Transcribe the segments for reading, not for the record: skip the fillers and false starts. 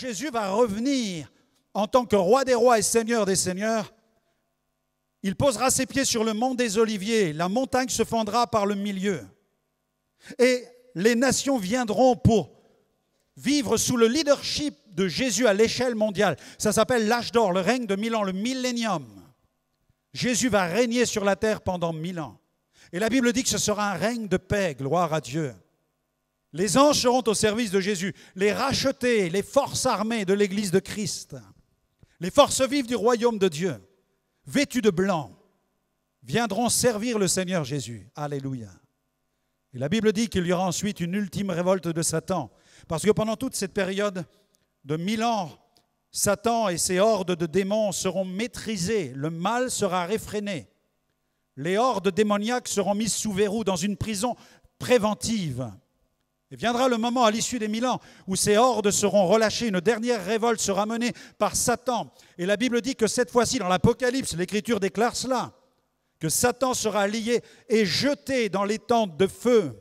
Jésus va revenir en tant que roi des rois et seigneur des seigneurs, il posera ses pieds sur le mont des Oliviers, la montagne se fendra par le milieu. Et les nations viendront pour vivre sous le leadership de Jésus à l'échelle mondiale. Ça s'appelle l'âge d'or, le règne de 1000 ans, le millénium. Jésus va régner sur la terre pendant 1000 ans. Et la Bible dit que ce sera un règne de paix, gloire à Dieu. Les anges seront au service de Jésus, les rachetés, les forces armées de l'Église de Christ, les forces vives du royaume de Dieu, vêtues de blanc, viendront servir le Seigneur Jésus. Alléluia. Et la Bible dit qu'il y aura ensuite une ultime révolte de Satan, parce que pendant toute cette période de 1000 ans, Satan et ses hordes de démons seront maîtrisés, le mal sera réfréné. Les hordes démoniaques seront mises sous verrou dans une prison préventive. Et viendra le moment à l'issue des 1000 ans où ces hordes seront relâchées, une dernière révolte sera menée par Satan. Et la Bible dit que cette fois-ci, dans l'Apocalypse, l'Écriture déclare cela, que Satan sera lié et jeté dans les tentes de feu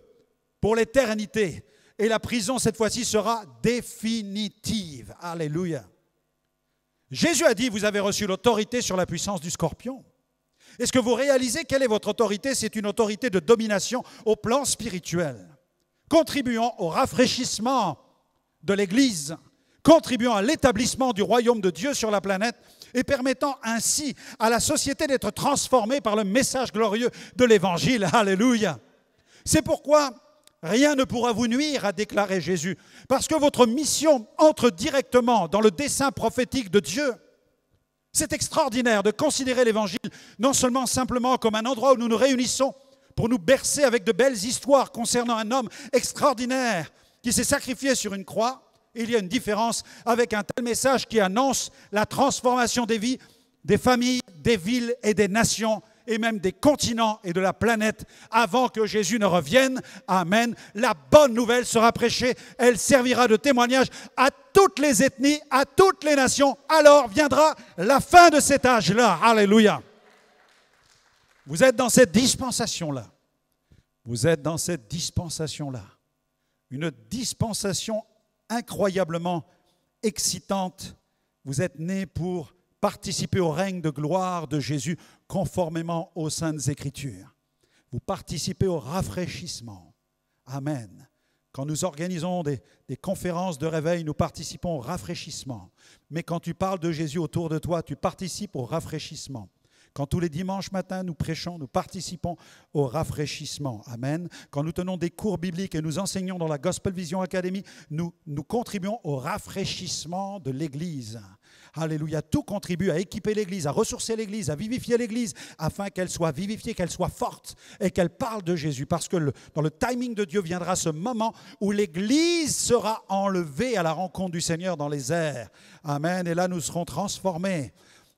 pour l'éternité. Et la prison, cette fois-ci, sera définitive. Alléluia. Jésus a dit, vous avez reçu l'autorité sur la puissance du scorpion. Est-ce que vous réalisez quelle est votre autorité? C'est une autorité de domination au plan spirituel, contribuant au rafraîchissement de l'Église, contribuant à l'établissement du royaume de Dieu sur la planète et permettant ainsi à la société d'être transformée par le message glorieux de l'Évangile. Alléluia. C'est pourquoi rien ne pourra vous nuire, a déclaré Jésus, parce que votre mission entre directement dans le dessein prophétique de Dieu. C'est extraordinaire de considérer l'Évangile non seulement simplement comme un endroit où nous nous réunissons pour nous bercer avec de belles histoires concernant un homme extraordinaire qui s'est sacrifié sur une croix. Il y a une différence avec un tel message qui annonce la transformation des vies, des familles, des villes et des nations et même des continents et de la planète avant que Jésus ne revienne. Amen. La bonne nouvelle sera prêchée. Elle servira de témoignage à toutes les ethnies, à toutes les nations. Alors viendra la fin de cet âge-là. Alléluia. Vous êtes dans cette dispensation-là. Vous êtes dans cette dispensation-là. Une dispensation incroyablement excitante. Vous êtes nés pour participer au règne de gloire de Jésus conformément aux Saintes Écritures. Vous participez au rafraîchissement. Amen. Quand nous organisons des conférences de réveil, nous participons au rafraîchissement. Mais quand tu parles de Jésus autour de toi, tu participes au rafraîchissement. Quand tous les dimanches matins nous prêchons, nous participons au rafraîchissement. Amen. Quand nous tenons des cours bibliques et nous enseignons dans la Gospel Vision Academy, nous contribuons au rafraîchissement de l'Église. Alléluia. Tout contribue à équiper l'Église, à ressourcer l'Église, à vivifier l'Église, afin qu'elle soit vivifiée, qu'elle soit forte et qu'elle parle de Jésus. Parce que dans le timing de Dieu viendra ce moment où l'Église sera enlevée à la rencontre du Seigneur dans les airs. Amen. Et là, nous serons transformés.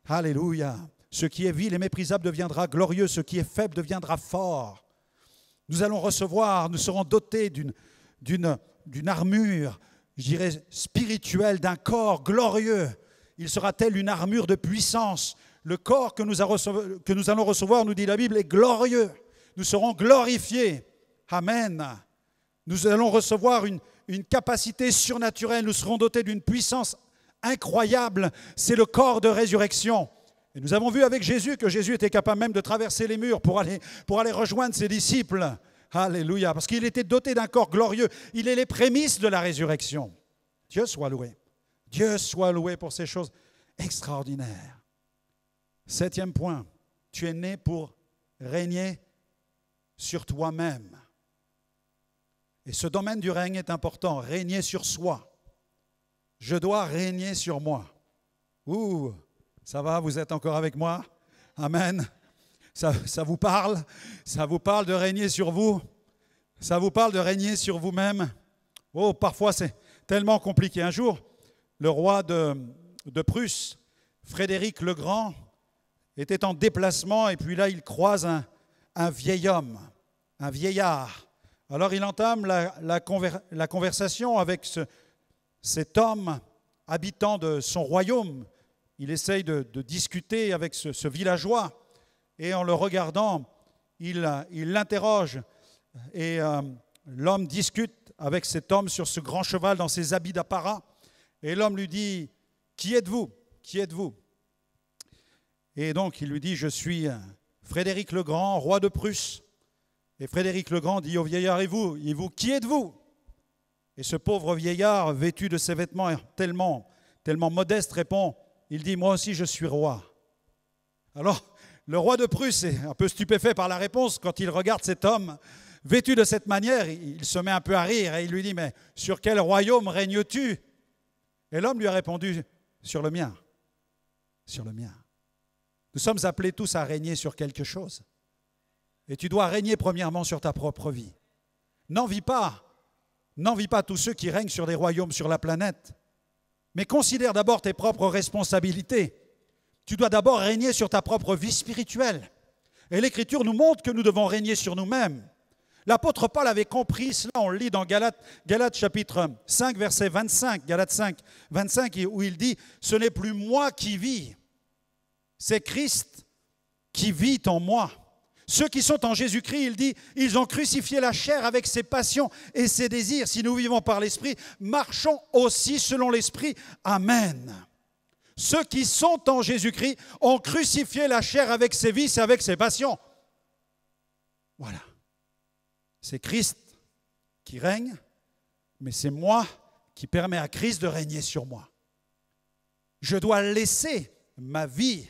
Alléluia. Ce qui est vil et méprisable deviendra glorieux, ce qui est faible deviendra fort. Nous allons recevoir, nous serons dotés d'une armure, je dirais spirituelle, d'un corps glorieux. Il sera tel une armure de puissance. Le corps que nous allons recevoir, nous dit la Bible, est glorieux. Nous serons glorifiés. Amen. Nous allons recevoir une capacité surnaturelle. Nous serons dotés d'une puissance incroyable. C'est le corps de résurrection. Et nous avons vu avec Jésus que Jésus était capable même de traverser les murs pour aller rejoindre ses disciples. Alléluia. Parce qu'il était doté d'un corps glorieux. Il est les prémices de la résurrection. Dieu soit loué. Dieu soit loué pour ces choses extraordinaires. 7e point, tu es né pour régner sur toi-même. Et ce domaine du règne est important, régner sur soi. Je dois régner sur moi. Ouh, ça va, vous êtes encore avec moi? Amen. Ça vous parle? Ça vous parle de régner sur vous? Ça vous parle de régner sur vous-même? Oh, parfois c'est tellement compliqué. Un jour, le roi de Prusse, Frédéric le Grand, était en déplacement et puis là, il croise un vieil homme, un vieillard. Alors, il entame la conversation avec cet homme habitant de son royaume. Il essaye de discuter avec ce villageois et en le regardant, il l'interroge et l'homme discute avec cet homme sur ce grand cheval dans ses habits d'apparat. Et l'homme lui dit, qui êtes-vous? Qui êtes-vous? Et donc il lui dit, je suis Frédéric le Grand, roi de Prusse. Et Frédéric le Grand dit au vieillard, et vous, qui êtes-vous? Et ce pauvre vieillard, vêtu de ses vêtements tellement modestes, répond, il dit, moi aussi je suis roi. Alors, le roi de Prusse est un peu stupéfait par la réponse. Quand il regarde cet homme vêtu de cette manière, il se met un peu à rire et il lui dit, mais sur quel royaume règnes-tu? Et l'homme lui a répondu, sur le mien, sur le mien. Nous sommes appelés tous à régner sur quelque chose. Et tu dois régner premièrement sur ta propre vie. N'envie pas tous ceux qui règnent sur des royaumes sur la planète, mais considère d'abord tes propres responsabilités. Tu dois d'abord régner sur ta propre vie spirituelle. Et l'Écriture nous montre que nous devons régner sur nous-mêmes. L'apôtre Paul avait compris cela, on le lit dans Galates chapitre 5, verset 25, Galates 5, 25, où il dit « Ce n'est plus moi qui vis, c'est Christ qui vit en moi. » Ceux qui sont en Jésus-Christ, il dit, ils ont crucifié la chair avec ses passions et ses désirs. Si nous vivons par l'Esprit, marchons aussi selon l'Esprit. Amen. Ceux qui sont en Jésus-Christ ont crucifié la chair avec ses vices et avec ses passions. Voilà. C'est Christ qui règne, mais c'est moi qui permets à Christ de régner sur moi. Je dois laisser ma vie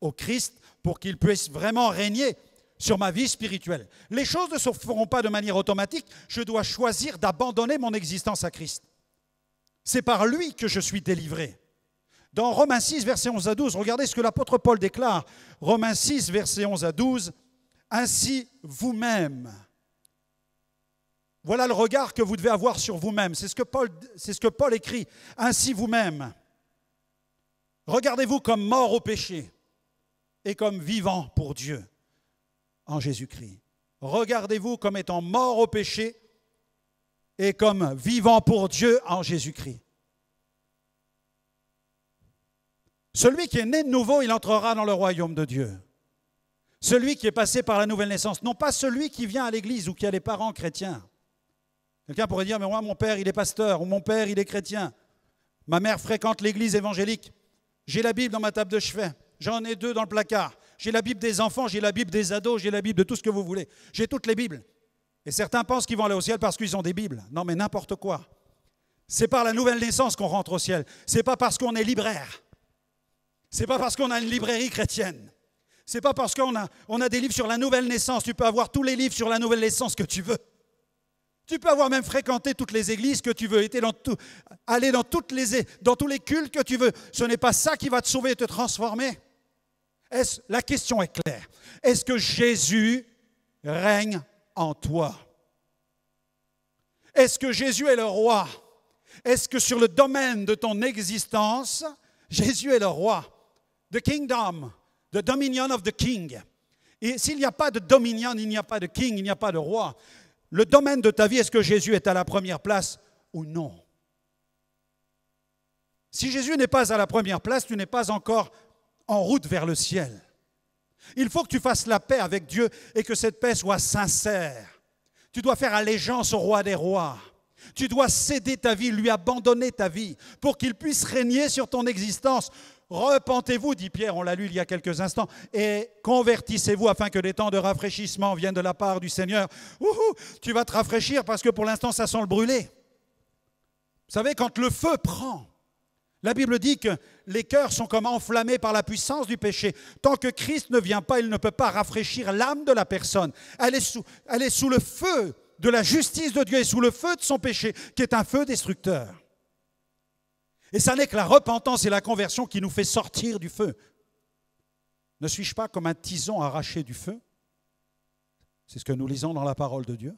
au Christ pour qu'il puisse vraiment régner sur ma vie spirituelle. Les choses ne se feront pas de manière automatique. Je dois choisir d'abandonner mon existence à Christ. C'est par lui que je suis délivré. Dans Romains 6, versets 11 à 12, regardez ce que l'apôtre Paul déclare. Romains 6, versets 11 à 12. Ainsi vous-même. Voilà le regard que vous devez avoir sur vous-même. C'est ce que Paul écrit. Ainsi vous-même. Regardez-vous comme mort au péché et comme vivant pour Dieu en Jésus-Christ. Regardez-vous comme étant mort au péché et comme vivant pour Dieu en Jésus-Christ. Celui qui est né de nouveau, il entrera dans le royaume de Dieu. Celui qui est passé par la nouvelle naissance, non pas celui qui vient à l'église ou qui a des parents chrétiens. Quelqu'un pourrait dire, mais moi, mon père, il est pasteur, ou mon père, il est chrétien. Ma mère fréquente l'église évangélique. J'ai la Bible dans ma table de chevet. J'en ai 2 dans le placard. J'ai la Bible des enfants, j'ai la Bible des ados, j'ai la Bible de tout ce que vous voulez. J'ai toutes les Bibles. Et certains pensent qu'ils vont aller au ciel parce qu'ils ont des Bibles. Non, mais n'importe quoi. C'est par la nouvelle naissance qu'on rentre au ciel. C'est pas parce qu'on est libraire. C'est pas parce qu'on a une librairie chrétienne. C'est pas parce qu'on a des livres sur la nouvelle naissance. Tu peux avoir tous les livres sur la nouvelle naissance que tu veux. Tu peux avoir même fréquenté toutes les églises que tu veux, aller dans tous les cultes que tu veux. Ce n'est pas ça qui va te sauver et te transformer. La question est claire. Est-ce que Jésus règne en toi? Est-ce que Jésus est le roi? Est-ce que sur le domaine de ton existence, Jésus est le roi? The kingdom, the dominion of the king. Et s'il n'y a pas de dominion, il n'y a pas de king, il n'y a pas de roi. Le domaine de ta vie, est-ce que Jésus est à la première place ou non? Si Jésus n'est pas à la première place, tu n'es pas encore en route vers le ciel. Il faut que tu fasses la paix avec Dieu et que cette paix soit sincère. Tu dois faire allégeance au roi des rois. Tu dois céder ta vie, lui abandonner ta vie pour qu'il puisse régner sur ton existence. Repentez-vous, dit Pierre, on l'a lu il y a quelques instants, et convertissez-vous afin que des temps de rafraîchissement viennent de la part du Seigneur. Tu vas te rafraîchir parce que pour l'instant, ça sent le brûler. Vous savez, quand le feu prend, la Bible dit que les cœurs sont comme enflammés par la puissance du péché. Tant que Christ ne vient pas, il ne peut pas rafraîchir l'âme de la personne. Elle est sous le feu de la justice de Dieu et sous le feu de son péché, qui est un feu destructeur. Et ça n'est que la repentance et la conversion qui nous fait sortir du feu. Ne suis-je pas comme un tison arraché du feu? C'est ce que nous lisons dans la parole de Dieu.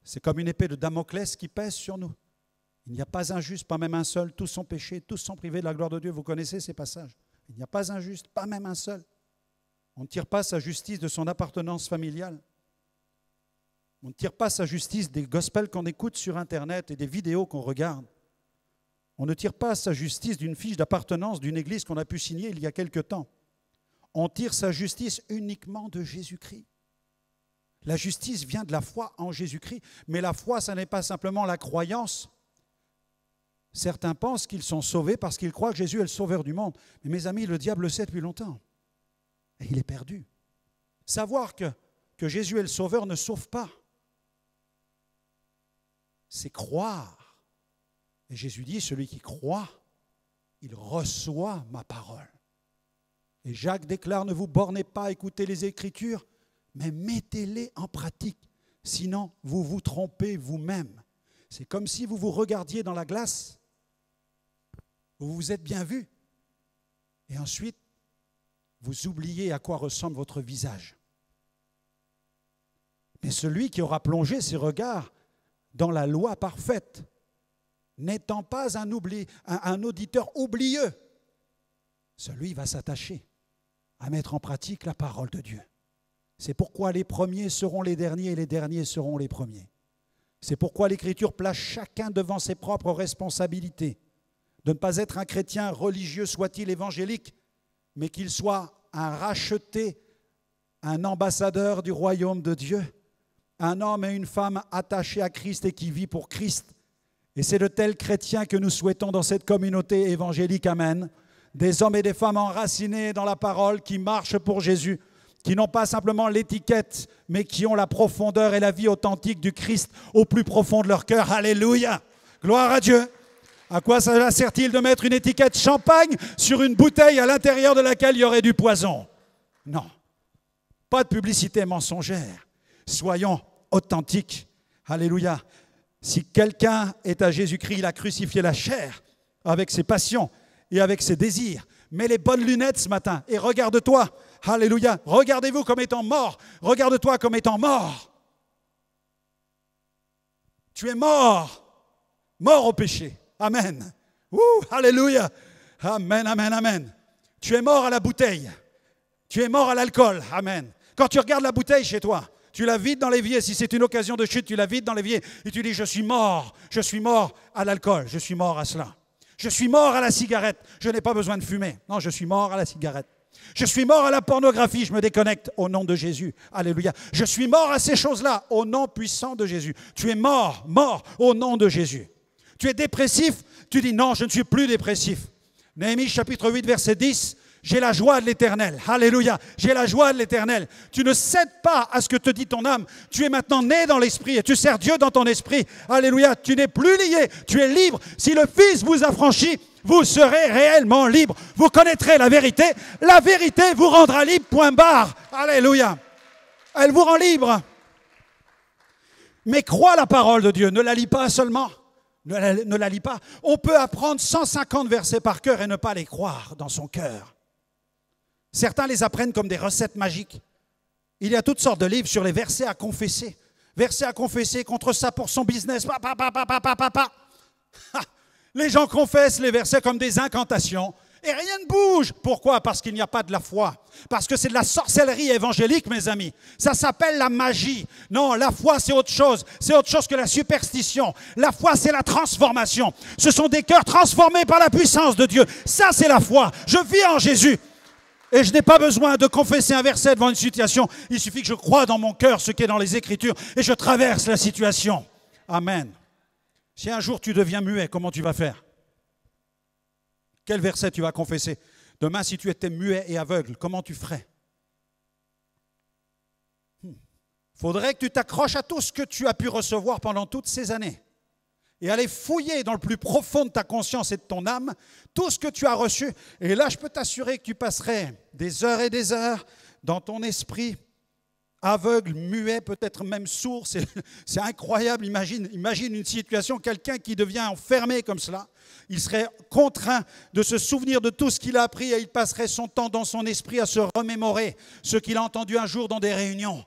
C'est comme une épée de Damoclès qui pèse sur nous. Il n'y a pas un juste, pas même un seul. Tous sont péchés, tous sont privés de la gloire de Dieu. Vous connaissez ces passages. Il n'y a pas un juste, pas même un seul. On ne tire pas sa justice de son appartenance familiale. On ne tire pas sa justice des gospels qu'on écoute sur Internet et des vidéos qu'on regarde. On ne tire pas sa justice d'une fiche d'appartenance d'une église qu'on a pu signer il y a quelque temps. On tire sa justice uniquement de Jésus-Christ. La justice vient de la foi en Jésus-Christ, mais la foi, ça n'est pas simplement la croyance. Certains pensent qu'ils sont sauvés parce qu'ils croient que Jésus est le sauveur du monde. Mais mes amis, le diable le sait depuis longtemps. Et il est perdu. Savoir que Jésus est le sauveur ne sauve pas. C'est croire. Et Jésus dit, celui qui croit, il reçoit ma parole. Et Jacques déclare, ne vous bornez pas à écouter les Écritures, mais mettez-les en pratique. Sinon, vous vous trompez vous-même. C'est comme si vous vous regardiez dans la glace, vous vous êtes bien vu, et ensuite, vous oubliez à quoi ressemble votre visage. Mais celui qui aura plongé ses regards dans la loi parfaite, n'étant pas un auditeur oublieux, celui va s'attacher à mettre en pratique la parole de Dieu. C'est pourquoi les premiers seront les derniers et les derniers seront les premiers. C'est pourquoi l'Écriture place chacun devant ses propres responsabilités, de ne pas être un chrétien religieux, soit-il évangélique, mais qu'il soit un racheté, un ambassadeur du royaume de Dieu, un homme et une femme attachés à Christ et qui vit pour Christ. Et c'est de tels chrétiens que nous souhaitons dans cette communauté évangélique. Amen. Des hommes et des femmes enracinés dans la parole, qui marchent pour Jésus, qui n'ont pas simplement l'étiquette, mais qui ont la profondeur et la vie authentique du Christ au plus profond de leur cœur. Alléluia! Gloire à Dieu! À quoi ça sert-il de mettre une étiquette champagne sur une bouteille à l'intérieur de laquelle il y aurait du poison? Non, pas de publicité mensongère. Soyons authentiques. Alléluia. Si quelqu'un est à Jésus-Christ, il a crucifié la chair avec ses passions et avec ses désirs. Mets les bonnes lunettes ce matin et regarde-toi. Alléluia. Regardez-vous comme étant mort. Regarde-toi comme étant mort. Tu es mort. Mort au péché. Amen. Alléluia. Amen, amen, amen. Tu es mort à la bouteille. Tu es mort à l'alcool. Amen. Quand tu regardes la bouteille chez toi, tu la vides dans l'évier. Si c'est une occasion de chute, tu la vides dans l'évier et tu dis, je suis mort à l'alcool, je suis mort à cela. Je suis mort à la cigarette, je n'ai pas besoin de fumer. Non, je suis mort à la cigarette. Je suis mort à la pornographie, je me déconnecte au nom de Jésus. Alléluia. Je suis mort à ces choses-là au nom puissant de Jésus. Tu es mort au nom de Jésus. Tu es dépressif, tu dis non, je ne suis plus dépressif. Néhémie chapitre 8, verset 10. J'ai la joie de l'Éternel. Alléluia. J'ai la joie de l'Éternel. Tu ne cèdes pas à ce que te dit ton âme. Tu es maintenant né dans l'esprit et tu sers Dieu dans ton esprit. Alléluia. Tu n'es plus lié. Tu es libre. Si le Fils vous affranchit, vous serez réellement libre. Vous connaîtrez la vérité. La vérité vous rendra libre. Point barre. Alléluia. Elle vous rend libre. Mais crois la parole de Dieu. Ne la lis pas seulement. Ne la lis pas. On peut apprendre 150 versets par cœur et ne pas les croire dans son cœur. Certains les apprennent comme des recettes magiques. Il y a toutes sortes de livres sur les versets à confesser. Versets à confesser contre ça pour son business. Les gens confessent les versets comme des incantations et rien ne bouge. Pourquoi? Parce qu'il n'y a pas de la foi. Parce que c'est de la sorcellerie évangélique, mes amis. Ça s'appelle la magie. Non, la foi, c'est autre chose. C'est autre chose que la superstition. La foi, c'est la transformation. Ce sont des cœurs transformés par la puissance de Dieu. Ça, c'est la foi. Je vis en Jésus. Et je n'ai pas besoin de confesser un verset devant une situation. Il suffit que je croie dans mon cœur ce qui est dans les Écritures et je traverse la situation. Amen. Si un jour tu deviens muet, comment tu vas faire? Quel verset tu vas confesser? Demain, si tu étais muet et aveugle, comment tu ferais? Faudrait que tu t'accroches à tout ce que tu as pu recevoir pendant toutes ces années et aller fouiller dans le plus profond de ta conscience et de ton âme tout ce que tu as reçu. Et là, je peux t'assurer que tu passerais des heures et des heures dans ton esprit, aveugle, muet, peut-être même sourd. C'est incroyable. Imagine une situation, quelqu'un qui devient enfermé comme cela. Il serait contraint de se souvenir de tout ce qu'il a appris et il passerait son temps dans son esprit à se remémorer ce qu'il a entendu un jour dans des réunions.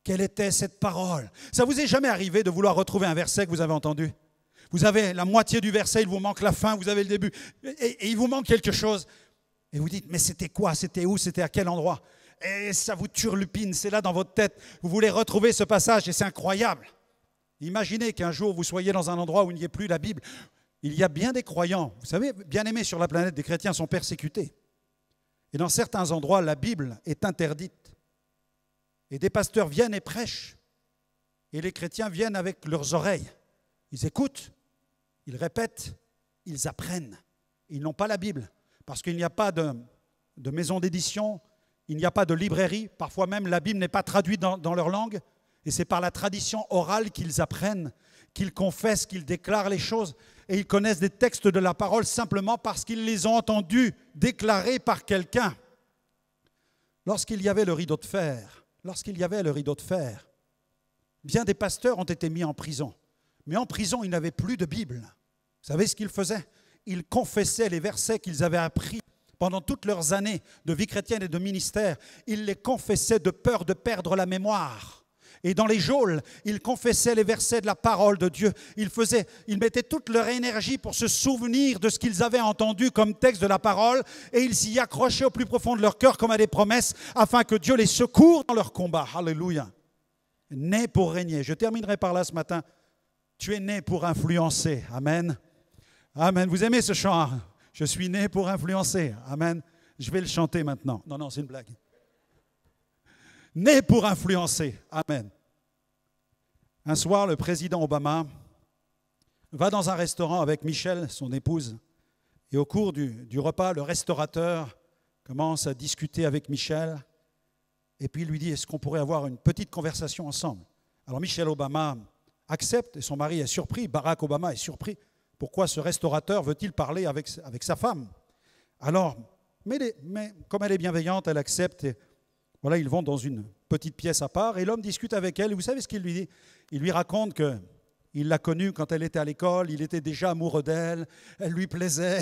Quelle était cette parole? Ça vous est jamais arrivé de vouloir retrouver un verset que vous avez entendu? Vous avez la moitié du verset, il vous manque la fin, vous avez le début, et il vous manque quelque chose. Et vous dites, mais c'était quoi? C'était où? C'était à quel endroit? Et ça vous turlupine, c'est là dans votre tête. Vous voulez retrouver ce passage et c'est incroyable. Imaginez qu'un jour vous soyez dans un endroit où il n'y ait plus la Bible. Il y a bien des croyants, vous savez, bien aimés sur la planète, des chrétiens sont persécutés. Et dans certains endroits, la Bible est interdite. Et des pasteurs viennent et prêchent. Et les chrétiens viennent avec leurs oreilles. Ils écoutent, ils répètent, ils apprennent. Ils n'ont pas la Bible, parce qu'il n'y a pas de maison d'édition, il n'y a pas de librairie. Parfois même, la Bible n'est pas traduite dans leur langue. Et c'est par la tradition orale qu'ils apprennent, qu'ils confessent, qu'ils déclarent les choses. Et ils connaissent des textes de la parole simplement parce qu'ils les ont entendus déclarés par quelqu'un. Lorsqu'il y avait le rideau de fer, bien des pasteurs ont été mis en prison. Mais en prison, ils n'avaient plus de Bible. Vous savez ce qu'ils faisaient? Ils confessaient les versets qu'ils avaient appris pendant toutes leurs années de vie chrétienne et de ministère. Ils les confessaient de peur de perdre la mémoire. Et dans les geôles, ils confessaient les versets de la parole de Dieu. Ils mettaient toute leur énergie pour se souvenir de ce qu'ils avaient entendu comme texte de la parole, et ils s'y accrochaient au plus profond de leur cœur comme à des promesses, afin que Dieu les secoure dans leur combat. Alléluia. Né pour régner. Je terminerai par là ce matin. Tu es né pour influencer. Amen. Amen. Vous aimez ce chant? Je suis né pour influencer. Amen. Je vais le chanter maintenant. Non, c'est une blague. Né pour influencer. Amen. Un soir, le président Obama va dans un restaurant avec Michelle, son épouse, et au cours du repas, le restaurateur commence à discuter avec Michelle, et puis il lui dit, est-ce qu'on pourrait avoir une petite conversation ensemble? Alors Michelle Obama accepte, et son mari est surpris, Barack Obama est surpris. Pourquoi ce restaurateur veut-il parler avec sa femme? Alors, mais comme elle est bienveillante, elle accepte, et voilà, ils vont dans une petite pièce à part et l'homme discute avec elle. Et vous savez ce qu'il lui dit? Il lui raconte qu'il l'a connue quand elle était à l'école, il était déjà amoureux d'elle, elle lui plaisait,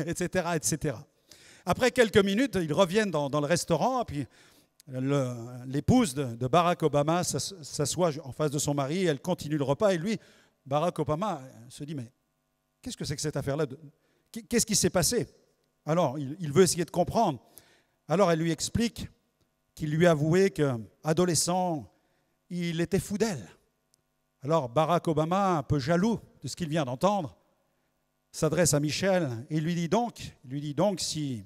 etc., etc. Après quelques minutes, ils reviennent dans le restaurant, puis l'épouse de Barack Obama s'assoit en face de son mari, elle continue le repas, et lui, Barack Obama, se dit, mais qu'est-ce que c'est que cette affaire-là? Qu'est-ce qui s'est passé? Alors, il veut essayer de comprendre. Alors elle lui explique qu'il lui avouait qu'adolescent, il était fou d'elle. Alors Barack Obama, un peu jaloux de ce qu'il vient d'entendre, s'adresse à Michel et lui dit donc si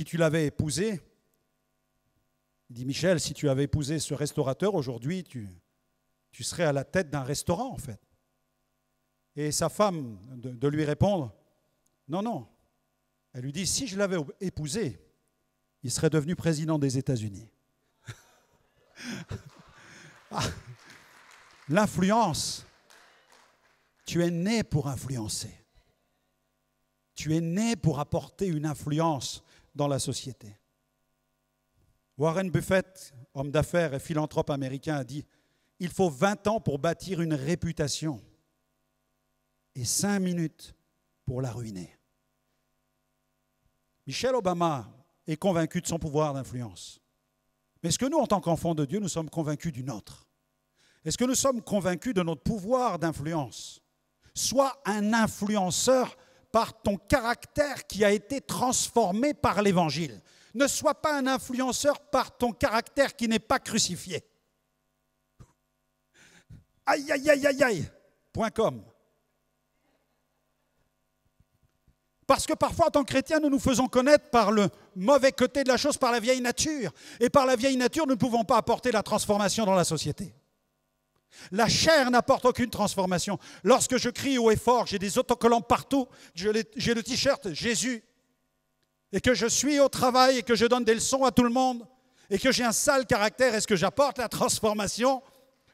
tu l'avais épousé, il dit Michel, si tu avais épousé ce restaurateur, aujourd'hui tu serais à la tête d'un restaurant en fait. Et sa femme de lui répondre, non. Elle lui dit, si je l'avais épousé, il serait devenu président des États-Unis. L'influence, tu es né pour influencer. Tu es né pour apporter une influence dans la société. Warren Buffett, homme d'affaires et philanthrope américain, a dit « Il faut 20 ans pour bâtir une réputation et 5 minutes pour la ruiner. » Michelle Obama est convaincu de son pouvoir d'influence. Mais est-ce que nous, en tant qu'enfants de Dieu, nous sommes convaincus du nôtre? Est-ce que nous sommes convaincus de notre pouvoir d'influence? Sois un influenceur par ton caractère qui a été transformé par l'Évangile. Ne sois pas un influenceur par ton caractère qui n'est pas crucifié. Aïe, aïe, aïe, aïe, aïe. .com. Parce que parfois, en tant que chrétiens, nous nous faisons connaître par le mauvais côté de la chose, par la vieille nature. Et par la vieille nature, nous ne pouvons pas apporter la transformation dans la société. La chair n'apporte aucune transformation. Lorsque je crie haut et fort, j'ai des autocollants partout, j'ai le t-shirt Jésus, et que je suis au travail et que je donne des leçons à tout le monde, et que j'ai un sale caractère, est-ce que j'apporte la transformation?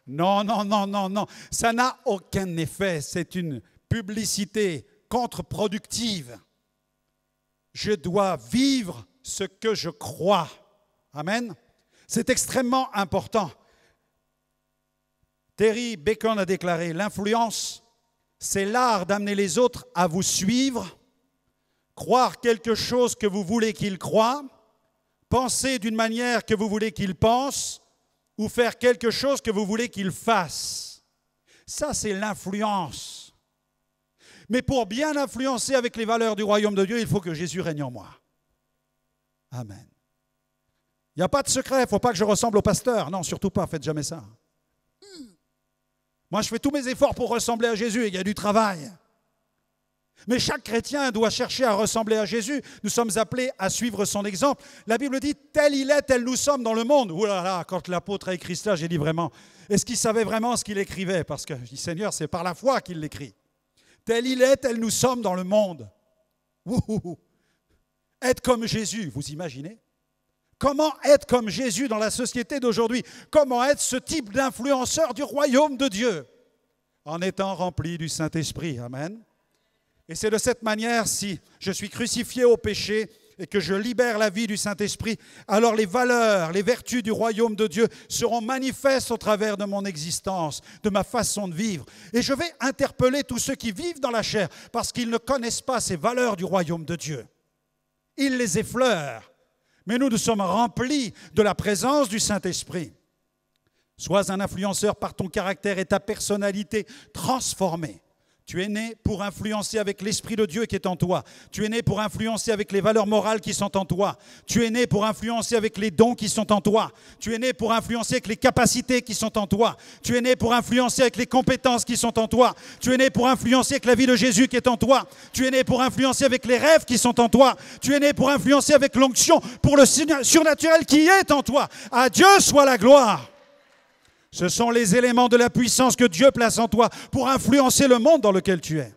Non. Ça n'a aucun effet. C'est une publicité contre-productive. Je dois vivre ce que je crois. Amen. C'est extrêmement important. Terry Bacon a déclaré, l'influence, c'est l'art d'amener les autres à vous suivre, croire quelque chose que vous voulez qu'ils croient, penser d'une manière que vous voulez qu'ils pensent, ou faire quelque chose que vous voulez qu'ils fassent. Ça, c'est l'influence. Mais pour bien influencer avec les valeurs du royaume de Dieu, il faut que Jésus règne en moi. Amen. Il n'y a pas de secret, il ne faut pas que je ressemble au pasteur. Non, surtout pas, faites jamais ça. Moi, je fais tous mes efforts pour ressembler à Jésus et il y a du travail. Mais chaque chrétien doit chercher à ressembler à Jésus. Nous sommes appelés à suivre son exemple. La Bible dit, tel il est, tel nous sommes dans le monde. Ouh là là, quand l'apôtre a écrit cela, j'ai dit vraiment, est-ce qu'il savait vraiment ce qu'il écrivait? Parce que je dis, Seigneur, c'est par la foi qu'il l'écrit. Tel il est, tel nous sommes dans le monde. Ouh. Être comme Jésus, vous imaginez? Comment être comme Jésus dans la société d'aujourd'hui? Comment être ce type d'influenceur du royaume de Dieu? En étant rempli du Saint-Esprit. Amen. Et c'est de cette manière, si je suis crucifié au péché et que je libère la vie du Saint-Esprit, alors les valeurs, les vertus du royaume de Dieu seront manifestes au travers de mon existence, de ma façon de vivre. Et je vais interpeller tous ceux qui vivent dans la chair parce qu'ils ne connaissent pas ces valeurs du royaume de Dieu. Ils les effleurent. Mais nous sommes remplis de la présence du Saint-Esprit. Sois un influenceur par ton caractère et ta personnalité transformée. Tu es né pour influencer avec l'Esprit de Dieu qui est en toi. Tu es né pour influencer avec les valeurs morales qui sont en toi. Tu es né pour influencer avec les dons qui sont en toi. Tu es né pour influencer avec les capacités qui sont en toi. Tu es né pour influencer avec les compétences qui sont en toi. Tu es né pour influencer avec la vie de Jésus qui est en toi. Tu es né pour influencer avec les rêves qui sont en toi. Tu es né pour influencer avec l'onction pour le surnaturel qui est en toi. À Dieu soit la gloire. Ce sont les éléments de la puissance que Dieu place en toi pour influencer le monde dans lequel tu es.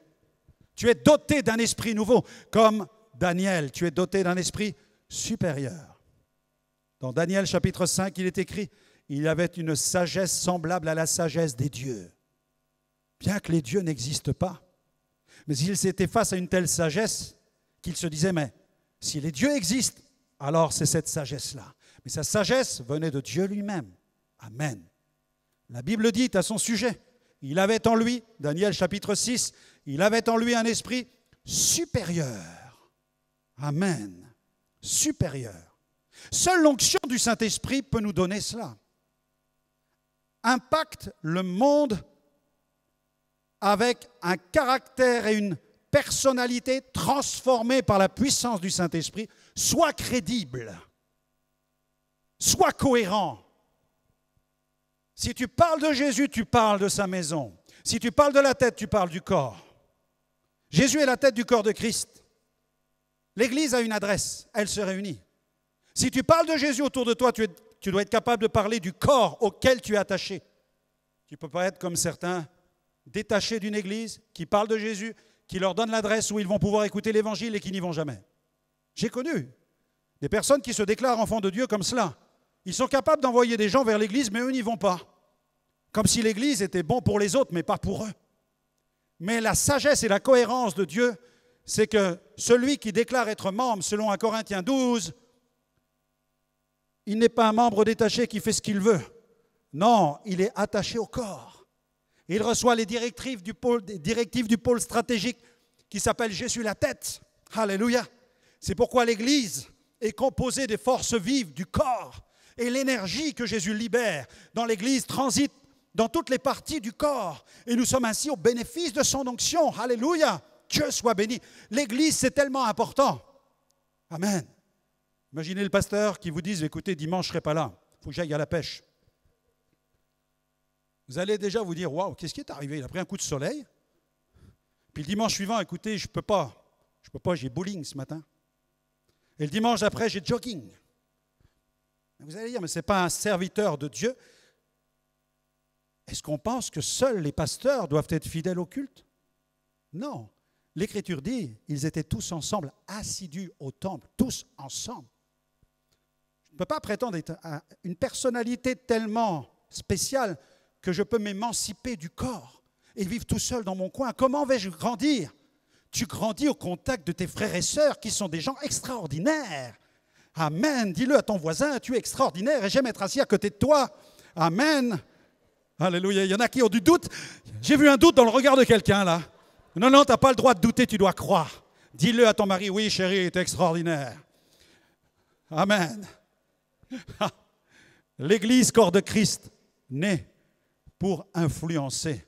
Tu es doté d'un esprit nouveau, comme Daniel. Tu es doté d'un esprit supérieur. Dans Daniel chapitre 5, il est écrit, il avait une sagesse semblable à la sagesse des dieux. Bien que les dieux n'existent pas, mais il était face à une telle sagesse qu'il se disait, mais si les dieux existent, alors c'est cette sagesse-là. Mais sa sagesse venait de Dieu lui-même. Amen. La Bible dit à son sujet, il avait en lui, Daniel chapitre 6, il avait en lui un esprit supérieur. Amen. Supérieur. Seule l'onction du Saint-Esprit peut nous donner cela. Impacte le monde avec un caractère et une personnalité transformée par la puissance du Saint-Esprit. Sois crédible. Sois cohérent. Si tu parles de Jésus, tu parles de sa maison. Si tu parles de la tête, tu parles du corps. Jésus est la tête du corps de Christ. L'Église a une adresse, elle se réunit. Si tu parles de Jésus autour de toi, tu dois être capable de parler du corps auquel tu es attaché. Tu ne peux pas être comme certains détachés d'une Église qui parlent de Jésus, qui leur donnent l'adresse où ils vont pouvoir écouter l'Évangile et qui n'y vont jamais. J'ai connu des personnes qui se déclarent enfants de Dieu comme cela. Ils sont capables d'envoyer des gens vers l'Église, mais eux n'y vont pas. Comme si l'Église était bon pour les autres, mais pas pour eux. Mais la sagesse et la cohérence de Dieu, c'est que celui qui déclare être membre, selon 1 Corinthiens 12, il n'est pas un membre détaché qui fait ce qu'il veut. Non, il est attaché au corps. Il reçoit les directives du pôle stratégique qui s'appelle Jésus la tête. Alléluia. C'est pourquoi l'Église est composée des forces vives du corps. Et l'énergie que Jésus libère dans l'Église transite dans toutes les parties du corps. Et nous sommes ainsi au bénéfice de son onction. Alléluia. Dieu soit béni. L'Église, c'est tellement important. Amen. Imaginez le pasteur qui vous dise, écoutez, dimanche, je ne serai pas là. Il faut que j'aille à la pêche. Vous allez déjà vous dire, waouh, qu'est-ce qui est arrivé? Il a pris un coup de soleil. Puis le dimanche suivant, écoutez, je ne peux pas, j'ai bowling ce matin. Et le dimanche d'après, j'ai jogging. Vous allez dire, mais ce n'est pas un serviteur de Dieu. Est-ce qu'on pense que seuls les pasteurs doivent être fidèles au culte? Non. L'Écriture dit, ils étaient tous ensemble, assidus au temple, tous ensemble. Je ne peux pas prétendre être une personnalité tellement spéciale que je peux m'émanciper du corps et vivre tout seul dans mon coin. Comment vais-je grandir? Tu grandis au contact de tes frères et sœurs qui sont des gens extraordinaires. Amen. Dis-le à ton voisin, tu es extraordinaire et j'aime être assis à côté de toi. Amen. Alléluia. Il y en a qui ont du doute. J'ai vu un doute dans le regard de quelqu'un là. Non, tu n'as pas le droit de douter, tu dois croire. Dis-le à ton mari, oui chérie, tu es extraordinaire. Amen. L'Église, corps de Christ, naît pour influencer.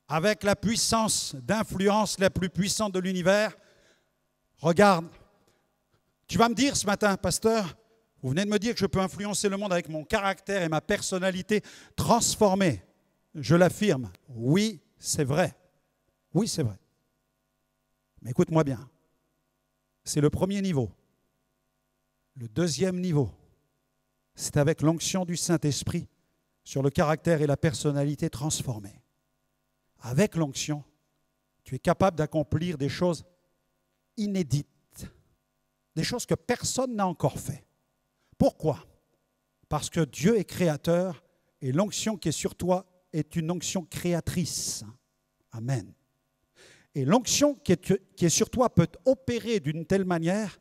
Avec la puissance d'influence la plus puissante de l'univers, regarde, tu vas me dire ce matin, pasteur, vous venez de me dire que je peux influencer le monde avec mon caractère et ma personnalité transformée. Je l'affirme, oui, c'est vrai. Oui, c'est vrai. Mais écoute-moi bien, c'est le premier niveau. Le deuxième niveau, c'est avec l'onction du Saint-Esprit sur le caractère et la personnalité transformée. Avec l'onction, Tu es capable d'accomplir des choses inédites, des choses que personne n'a encore fait. Pourquoi? Parce que Dieu est créateur et l'onction qui est sur toi est une onction créatrice. Amen. Et l'onction qui est sur toi peut opérer d'une telle manière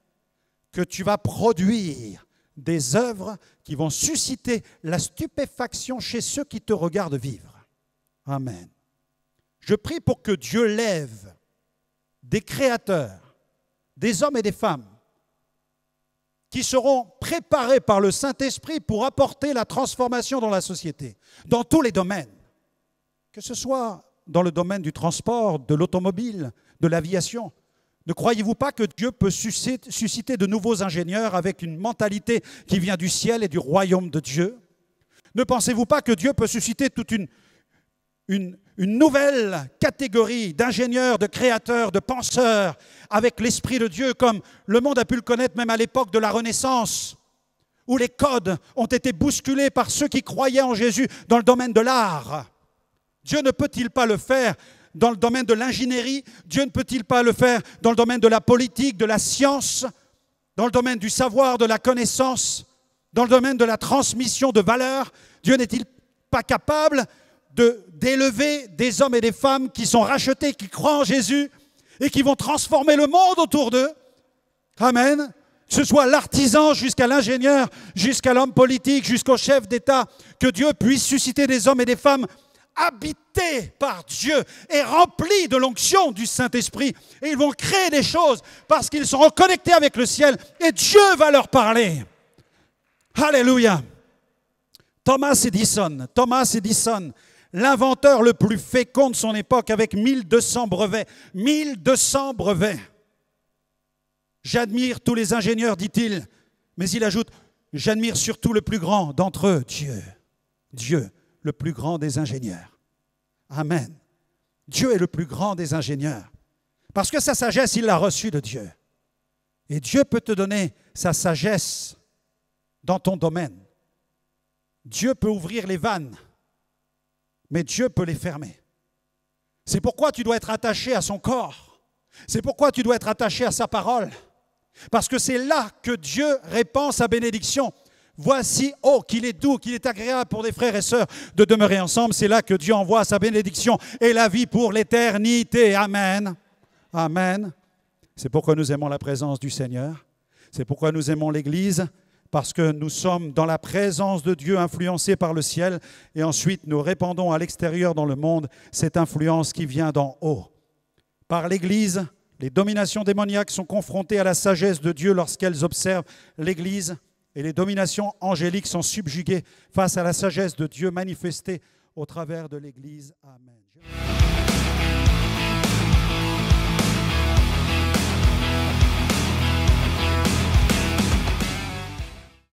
que tu vas produire des œuvres qui vont susciter la stupéfaction chez ceux qui te regardent vivre. Amen. Je prie pour que Dieu lève des créateurs, des hommes et des femmes qui seront préparés par le Saint-Esprit pour apporter la transformation dans la société, dans tous les domaines, que ce soit dans le domaine du transport, de l'automobile, de l'aviation. Ne croyez-vous pas que Dieu peut susciter de nouveaux ingénieurs avec une mentalité qui vient du ciel et du royaume de Dieu? Ne pensez-vous pas que Dieu peut susciter toute une nouvelle catégorie d'ingénieurs, de créateurs, de penseurs avec l'Esprit de Dieu, comme le monde a pu le connaître même à l'époque de la Renaissance, où les codes ont été bousculés par ceux qui croyaient en Jésus dans le domaine de l'art? Dieu ne peut-il pas le faire dans le domaine de l'ingénierie? Dieu ne peut-il pas le faire dans le domaine de la politique, de la science, dans le domaine du savoir, de la connaissance, dans le domaine de la transmission de valeurs? Dieu n'est-il pas capable d'élever des hommes et des femmes qui sont rachetés, qui croient en Jésus et qui vont transformer le monde autour d'eux? Amen. Que ce soit l'artisan jusqu'à l'ingénieur, jusqu'à l'homme politique, jusqu'au chef d'État, que Dieu puisse susciter des hommes et des femmes habités par Dieu et remplis de l'onction du Saint-Esprit. Et ils vont créer des choses parce qu'ils seront connectés avec le ciel et Dieu va leur parler. Alléluia. Thomas Edison, l'inventeur le plus fécond de son époque avec 1200 brevets. 1200 brevets. J'admire tous les ingénieurs, dit-il, mais il ajoute, j'admire surtout le plus grand d'entre eux, Dieu, le plus grand des ingénieurs. Amen. Dieu est le plus grand des ingénieurs. Parce que sa sagesse, il l'a reçue de Dieu. Et Dieu peut te donner sa sagesse dans ton domaine. Dieu peut ouvrir les vannes, mais Dieu peut les fermer. C'est pourquoi tu dois être attaché à son corps. C'est pourquoi tu dois être attaché à sa parole. Parce que c'est là que Dieu répand sa bénédiction. Voici, oh, qu'il est doux, qu'il est agréable pour des frères et sœurs de demeurer ensemble. C'est là que Dieu envoie sa bénédiction et la vie pour l'éternité. Amen. Amen. C'est pourquoi nous aimons la présence du Seigneur. C'est pourquoi nous aimons l'Église. Parce que nous sommes dans la présence de Dieu, influencés par le ciel. Et ensuite, nous répandons à l'extérieur dans le monde cette influence qui vient d'en haut. Par l'Église, les dominations démoniaques sont confrontées à la sagesse de Dieu lorsqu'elles observent l'Église. Et les dominations angéliques sont subjuguées face à la sagesse de Dieu manifestée au travers de l'Église. Amen.